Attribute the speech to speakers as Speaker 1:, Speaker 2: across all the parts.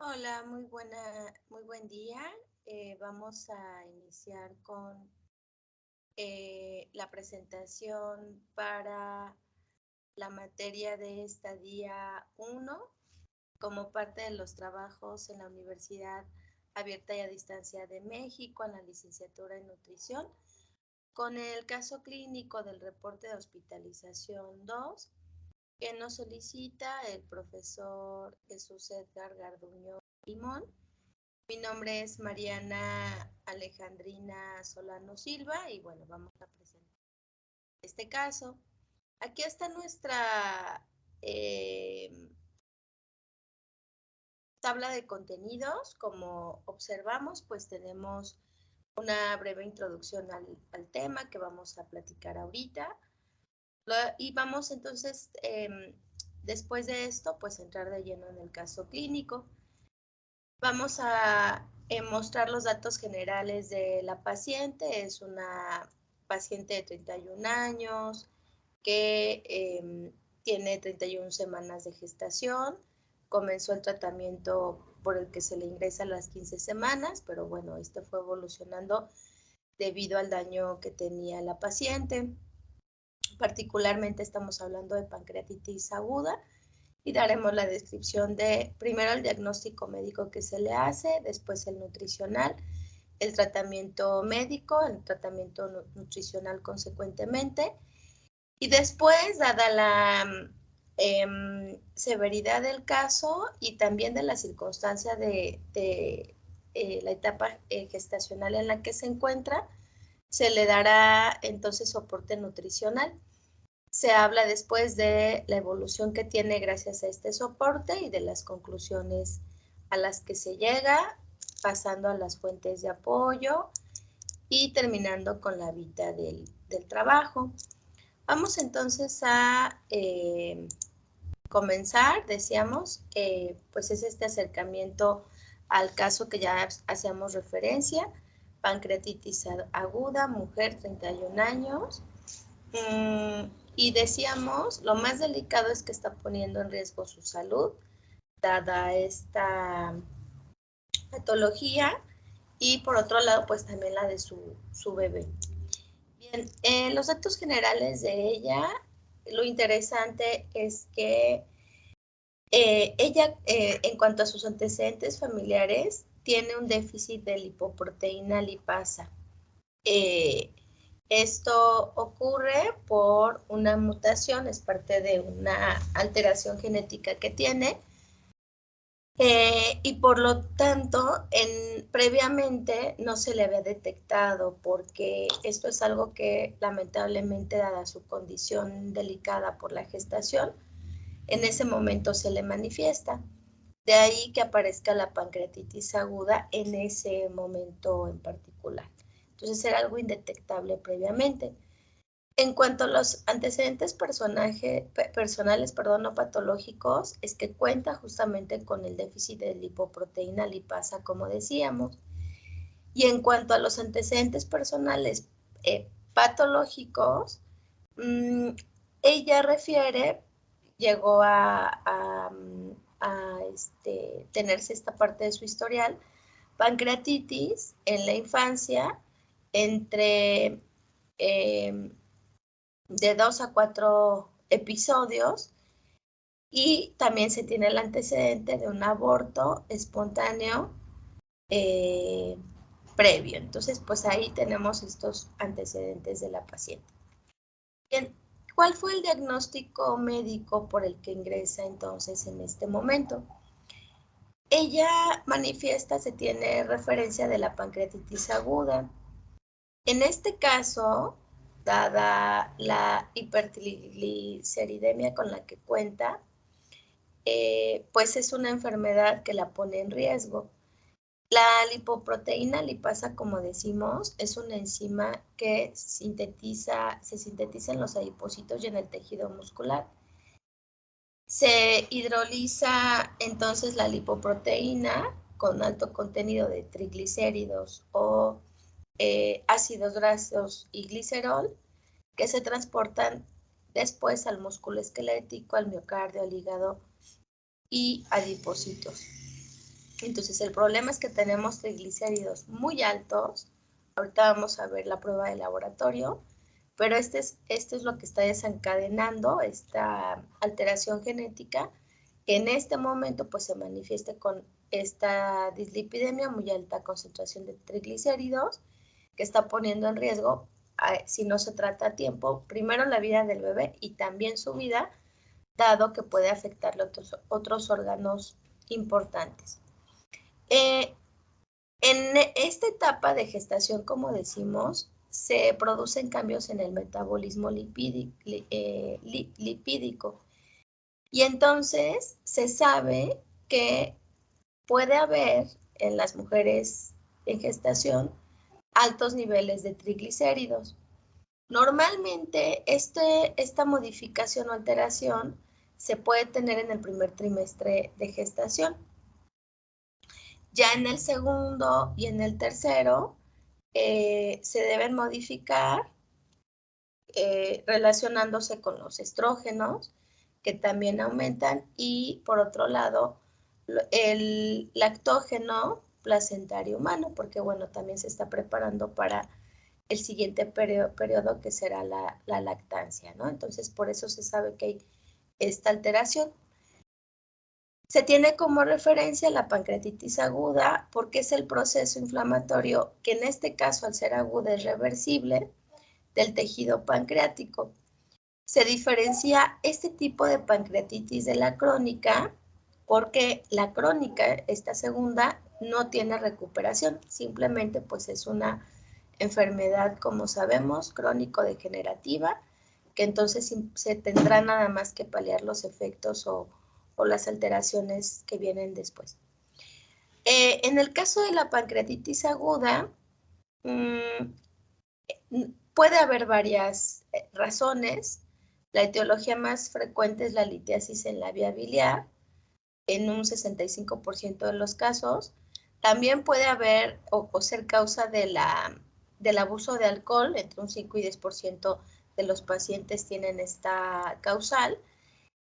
Speaker 1: Hola, muy buen día. Vamos a iniciar con la presentación para la materia de estadía 1 como parte de los trabajos en la Universidad Abierta y a Distancia de México en la licenciatura en nutrición, con el caso clínico del reporte de hospitalización 2 que nos solicita el profesor Jesús Edgar Garduño Limón. Mi nombre es Mariana Alejandrina Solano Silva y bueno, vamos a presentar este caso. Aquí está nuestra tabla de contenidos. Como observamos, pues tenemos una breve introducción al tema que vamos a platicar ahorita. Y vamos entonces, después de esto, pues entrar de lleno en el caso clínico. Vamos a mostrar los datos generales de la paciente. Es una paciente de 31 años que tiene 31 semanas de gestación. Comenzó el tratamiento por el que se le ingresa a las 15 semanas, pero bueno, este fue evolucionando debido al daño que tenía la paciente. Particularmente estamos hablando de pancreatitis aguda y daremos la descripción de primero el diagnóstico médico que se le hace, después el nutricional, el tratamiento médico, el tratamiento nutricional consecuentemente, y después, dada la severidad del caso y también de la circunstancia de la etapa gestacional en la que se encuentra, se le dará entonces soporte nutricional. Se habla después de la evolución que tiene gracias a este soporte y de las conclusiones a las que se llega, pasando a las fuentes de apoyo y terminando con la vida del trabajo. Vamos entonces a comenzar, decíamos, pues es este acercamiento al caso que ya hacíamos referencia, pancreatitis aguda, mujer, 31 años. Y decíamos, lo más delicado es que está poniendo en riesgo su salud, dada esta patología, y por otro lado, pues también la de su bebé. Bien, los datos generales de ella, lo interesante es que ella, en cuanto a sus antecedentes familiares, tiene un déficit de lipoproteína lipasa. Esto ocurre por una mutación, es parte de una alteración genética que tiene, y por lo tanto, previamente no se le había detectado, porque esto es algo que lamentablemente, dada su condición delicada por la gestación, en ese momento se le manifiesta. De ahí que aparezca la pancreatitis aguda en ese momento en particular. Entonces era algo indetectable previamente. En cuanto a los antecedentes personales, no patológicos, es que cuenta justamente con el déficit de lipoproteína lipasa, como decíamos. Y en cuanto a los antecedentes personales patológicos, ella refiere, llegó a tenerse esta parte de su historial, pancreatitis en la infancia, entre de 2 a 4 episodios, y también se tiene el antecedente de un aborto espontáneo previo. Entonces, pues ahí tenemos estos antecedentes de la paciente. Bien, ¿cuál fue el diagnóstico médico por el que ingresa entonces en este momento? Ella manifiesta, se tiene referencia de la pancreatitis aguda. En este caso, dada la hipertrigliceridemia con la que cuenta, pues es una enfermedad que la pone en riesgo. La lipoproteína lipasa, como decimos, es una enzima que se sintetiza en los adipocitos y en el tejido muscular. Se hidroliza entonces la lipoproteína con alto contenido de triglicéridos o ácidos grasos y glicerol, que se transportan después al músculo esquelético, al miocardio, al hígado y adipocitos. Entonces, el problema es que tenemos triglicéridos muy altos. Ahorita vamos a ver la prueba de laboratorio, pero este es lo que está desencadenando esta alteración genética, que en este momento pues se manifieste con esta dislipidemia, muy alta concentración de triglicéridos, que está poniendo en riesgo, si no se trata a tiempo, primero la vida del bebé y también su vida, dado que puede afectarle otros órganos importantes. En esta etapa de gestación, como decimos, se producen cambios en el metabolismo lipídico. Y entonces se sabe que puede haber en las mujeres en gestación altos niveles de triglicéridos. Normalmente esta modificación o alteración se puede tener en el primer trimestre de gestación. Ya en el segundo y en el tercero se deben modificar relacionándose con los estrógenos, que también aumentan, y por otro lado, el lactógeno placentario humano, porque bueno, también se está preparando para el siguiente periodo que será la lactancia, ¿no? Entonces, por eso se sabe que hay esta alteración. Se tiene como referencia la pancreatitis aguda porque es el proceso inflamatorio que en este caso, al ser aguda, es reversible del tejido pancreático. Se diferencia este tipo de pancreatitis de la crónica porque la crónica, esta segunda, no tiene recuperación, simplemente pues es una enfermedad, como sabemos, crónico-degenerativa, que entonces se tendrá nada más que paliar los efectos o las alteraciones que vienen después. En el caso de la pancreatitis aguda, puede haber varias razones. La etiología más frecuente es la litiasis en la vía biliar, en un 65% de los casos. También puede haber o ser causa del abuso de alcohol, entre un 5 y 10% de los pacientes tienen esta causal.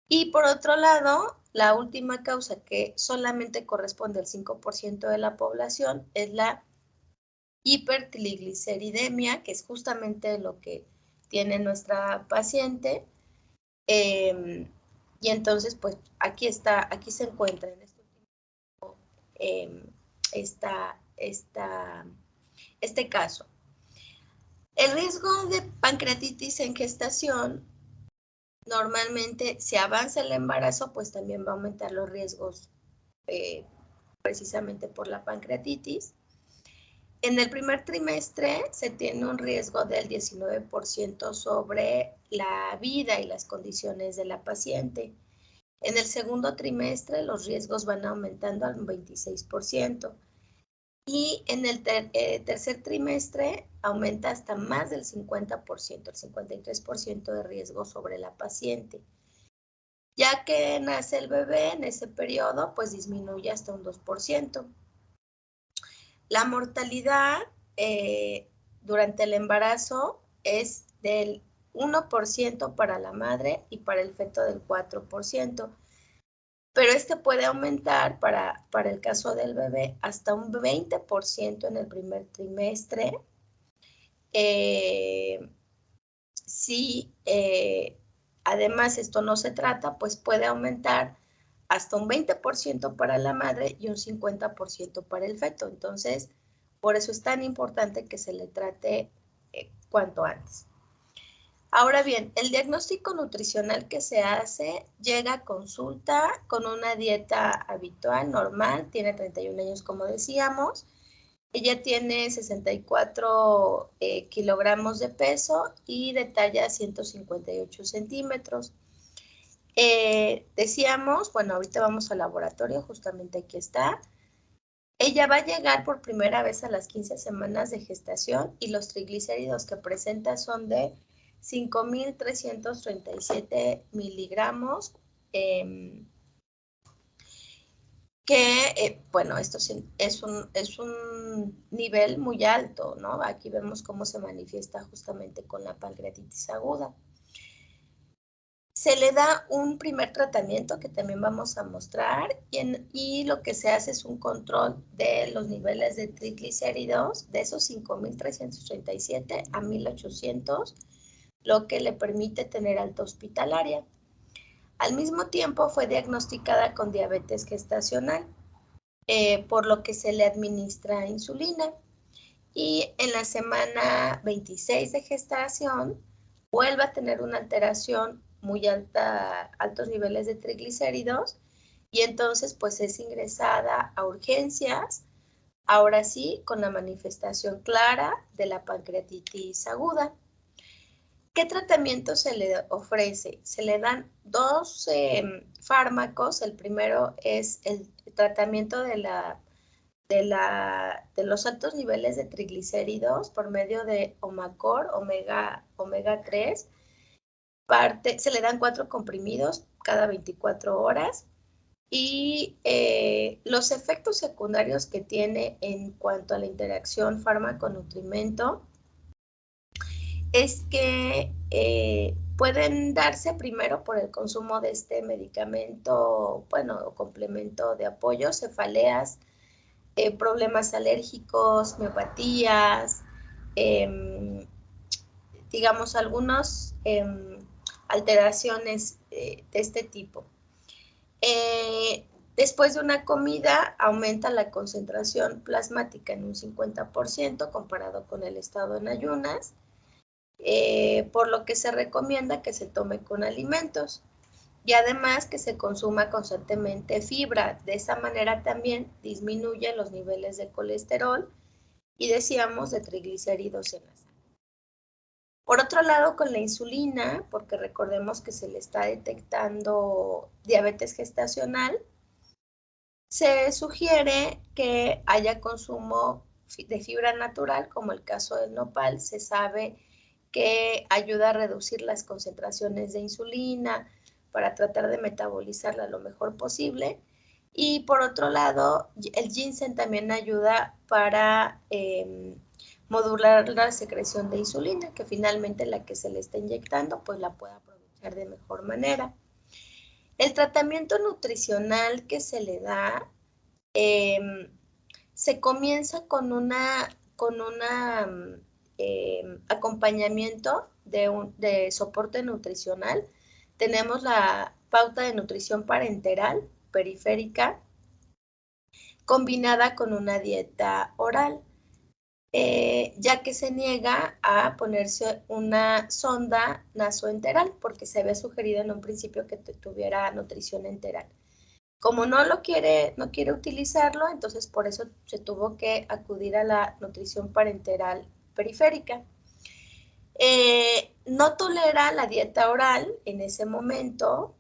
Speaker 1: Y por otro lado, la última causa, que solamente corresponde al 5% de la población, es la hipertrigliceridemia, que es justamente lo que tiene nuestra paciente. Y entonces, pues aquí se encuentra en este último este caso. El riesgo de pancreatitis en gestación, normalmente, si avanza el embarazo, pues también va a aumentar los riesgos precisamente por la pancreatitis. En el primer trimestre se tiene un riesgo del 19% sobre la vida y las condiciones de la paciente. En el segundo trimestre los riesgos van aumentando al 26%. Y en el tercer trimestre aumenta hasta más del 50%, el 53% de riesgo sobre la paciente. Ya que nace el bebé en ese periodo, pues disminuye hasta un 2%. La mortalidad durante el embarazo es del 1% para la madre y para el feto del 4%. Pero este puede aumentar para el caso del bebé hasta un 20% en el primer trimestre. Si además esto no se trata, pues puede aumentar hasta un 20% para la madre y un 50% para el feto. Entonces, por eso es tan importante que se le trate cuanto antes. Ahora bien, el diagnóstico nutricional que se hace llega a consulta con una dieta habitual, normal, tiene 31 años como decíamos. Ella tiene 64 kilogramos de peso y de talla 158 centímetros. Decíamos, bueno, ahorita vamos al laboratorio, justamente aquí está. Ella va a llegar por primera vez a las 15 semanas de gestación y los triglicéridos que presenta son de 5.337 miligramos, bueno, esto es un nivel muy alto, ¿no? Aquí vemos cómo se manifiesta justamente con la pancreatitis aguda. Se le da un primer tratamiento que también vamos a mostrar y lo que se hace es un control de los niveles de triglicéridos de esos 5,337 a 1,800, lo que le permite tener alta hospitalaria. Al mismo tiempo fue diagnosticada con diabetes gestacional, por lo que se le administra insulina. Y en la semana 26 de gestación vuelve a tener una alteración muy alta, altos niveles de triglicéridos, y entonces pues es ingresada a urgencias, ahora sí con la manifestación clara de la pancreatitis aguda. ¿Qué tratamiento se le ofrece? Se le dan dos fármacos. El primero es el tratamiento de los altos niveles de triglicéridos por medio de Omacor, omega 3. Se le dan 4 comprimidos cada 24 horas. Y los efectos secundarios que tiene en cuanto a la interacción fármaco-nutrimento es que pueden darse primero por el consumo de este medicamento, bueno, complemento de apoyo, cefaleas, problemas alérgicos, miopatías, digamos, algunas alteraciones de este tipo. Después de una comida aumenta la concentración plasmática en un 50% comparado con el estado en ayunas, por lo que se recomienda que se tome con alimentos y además que se consuma constantemente fibra. De esa manera también disminuye los niveles de colesterol y decíamos de triglicéridos en la sangre. Por otro lado, con la insulina, porque recordemos que se le está detectando diabetes gestacional, se sugiere que haya consumo de fibra natural, como el caso del nopal. Se sabe que ayuda a reducir las concentraciones de insulina para tratar de metabolizarla lo mejor posible. Y por otro lado, el ginseng también ayuda para modular la secreción de insulina, que finalmente la que se le está inyectando pues la pueda aprovechar de mejor manera. El tratamiento nutricional que se le da se comienza con un acompañamiento de soporte nutricional. Tenemos la pauta de nutrición parenteral periférica combinada con una dieta oral, ya que se niega a ponerse una sonda nasoenteral porque se había sugerido en un principio que tuviera nutrición enteral. Como no quiere utilizarlo, entonces por eso se tuvo que acudir a la nutrición parenteral periférica. No tolera la dieta oral en ese momento,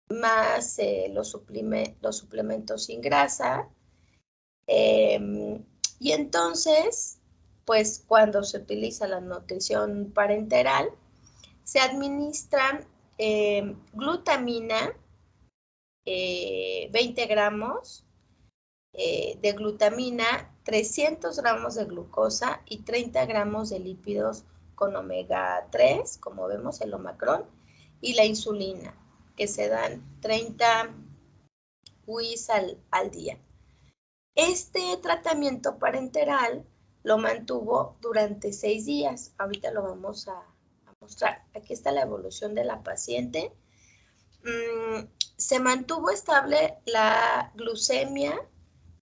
Speaker 1: más los suplementos sin grasa. Y entonces, pues cuando se utiliza la nutrición parenteral, se administran glutamina, 20 gramos de glutamina, 300 gramos de glucosa y 30 gramos de lípidos con omega 3, como vemos el omacrón, y la insulina, que se dan 30 UIs al día. Este tratamiento parenteral lo mantuvo durante 6 días. Ahorita lo vamos a mostrar. Aquí está la evolución de la paciente. Se mantuvo estable la glucemia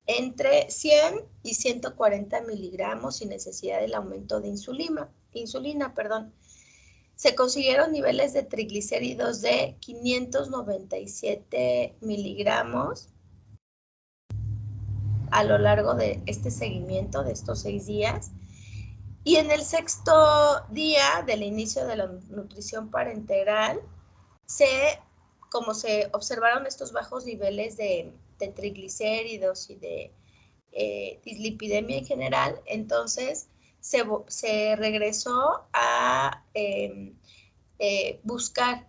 Speaker 1: entre 100 y 140 miligramos sin necesidad del aumento de insulina. Se consiguieron niveles de triglicéridos de 597 miligramos a lo largo de este seguimiento de estos 6 días. Y en el 6º día del inicio de la nutrición parenteral, como se observaron estos bajos niveles de triglicéridos y de dislipidemia en general, entonces se regresó a buscar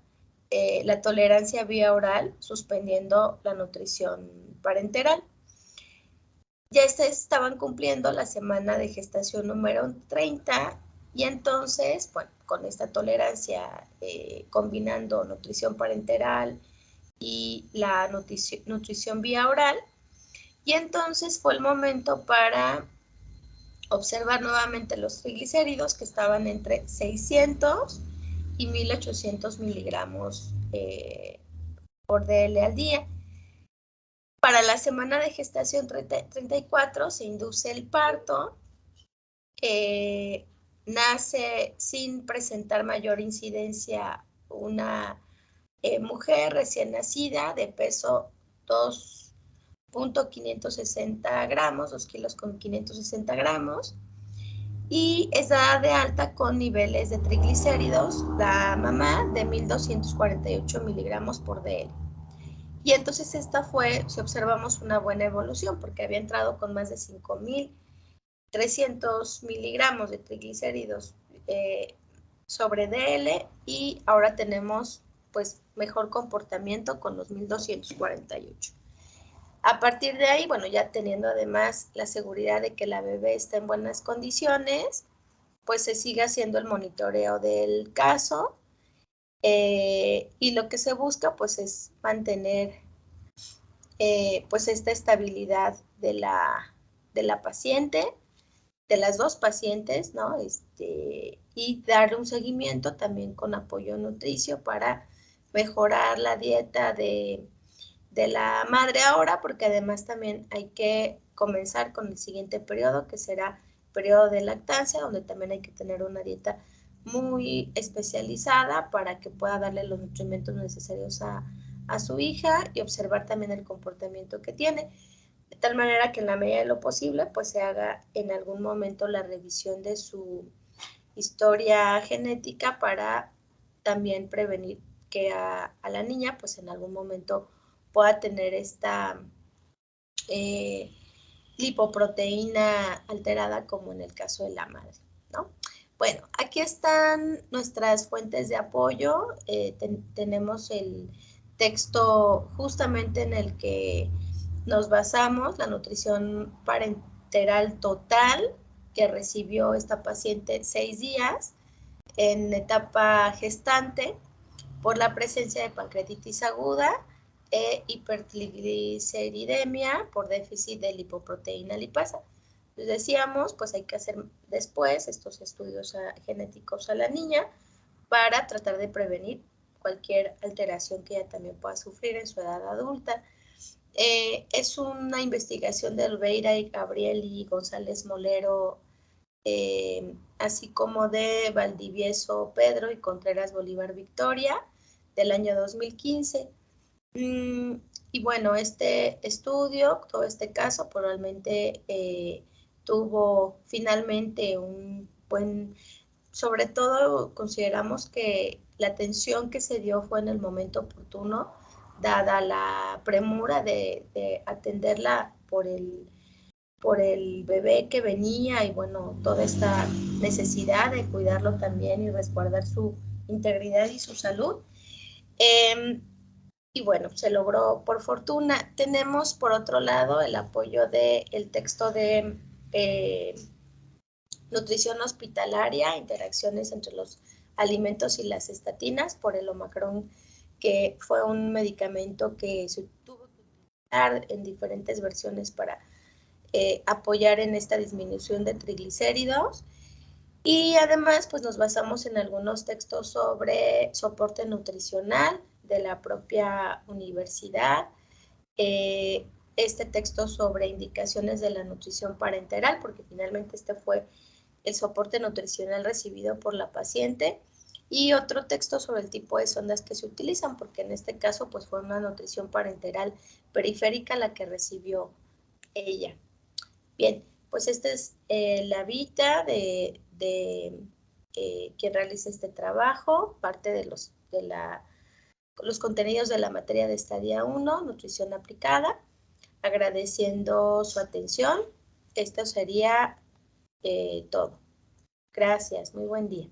Speaker 1: la tolerancia vía oral, suspendiendo la nutrición parenteral. Ya estaban cumpliendo la semana de gestación número 30 Y entonces, bueno, con esta tolerancia, combinando nutrición parenteral y la nutrición vía oral, y entonces fue el momento para observar nuevamente los triglicéridos que estaban entre 600 y 1800 miligramos por DL al día. Para la semana de gestación 34 se induce el parto, nace sin presentar mayor incidencia una mujer recién nacida de peso 2.560 gramos, 2 kilos con 560 gramos, y es dada de alta con niveles de triglicéridos, la mamá, de 1248 miligramos por DL. Y entonces esta fue, si observamos, una buena evolución, porque había entrado con más de 5.300 miligramos de triglicéridos sobre DL, y ahora tenemos pues mejor comportamiento con los 1248. A partir de ahí, bueno, ya teniendo además la seguridad de que la bebé está en buenas condiciones, pues se sigue haciendo el monitoreo del caso, y lo que se busca pues es mantener pues esta estabilidad de la paciente, de las dos pacientes, ¿no? Y darle un seguimiento también con apoyo nutricio para mejorar la dieta de la madre ahora, porque además también hay que comenzar con el siguiente periodo, que será periodo de lactancia, donde también hay que tener una dieta muy especializada para que pueda darle los nutrimentos necesarios a su hija y observar también el comportamiento que tiene, de tal manera que en la medida de lo posible pues se haga en algún momento la revisión de su historia genética para también prevenir que a la niña pues en algún momento pueda tener esta lipoproteína alterada, como en el caso de la madre, ¿no? Bueno, aquí están nuestras fuentes de apoyo. Tenemos el texto justamente en el que nos basamos, la nutrición parenteral total que recibió esta paciente 6 días en etapa gestante por la presencia de pancreatitis aguda e hipertrigliceridemia por déficit de lipoproteína lipasa. Les decíamos, pues hay que hacer después estos estudios genéticos a la niña para tratar de prevenir cualquier alteración que ella también pueda sufrir en su edad adulta. Es una investigación de Olveira y Gabriel y González Molero, así como de Valdivieso Pedro y Contreras Bolívar Victoria, del año 2015. Y bueno, este estudio, todo este caso, probablemente tuvo finalmente un buen, sobre todo consideramos que la atención que se dio fue en el momento oportuno, dada la premura de atenderla por el bebé que venía y bueno, toda esta necesidad de cuidarlo también y resguardar su integridad y su salud. Y bueno, se logró por fortuna. Tenemos por otro lado el apoyo del texto de nutrición hospitalaria, interacciones entre los alimentos y las estatinas por el Omicron, que fue un medicamento que se tuvo que utilizar en diferentes versiones para apoyar en esta disminución de triglicéridos. Y además, pues nos basamos en algunos textos sobre soporte nutricional de la propia universidad, este texto sobre indicaciones de la nutrición parenteral, porque finalmente este fue el soporte nutricional recibido por la paciente, y otro texto sobre el tipo de sondas que se utilizan, porque en este caso pues fue una nutrición parenteral periférica la que recibió ella. Bien, pues esta es la vita de quien realiza este trabajo, parte de los contenidos de la materia de Estadia 1, nutrición aplicada. Agradeciendo su atención, esto sería todo. Gracias, muy buen día.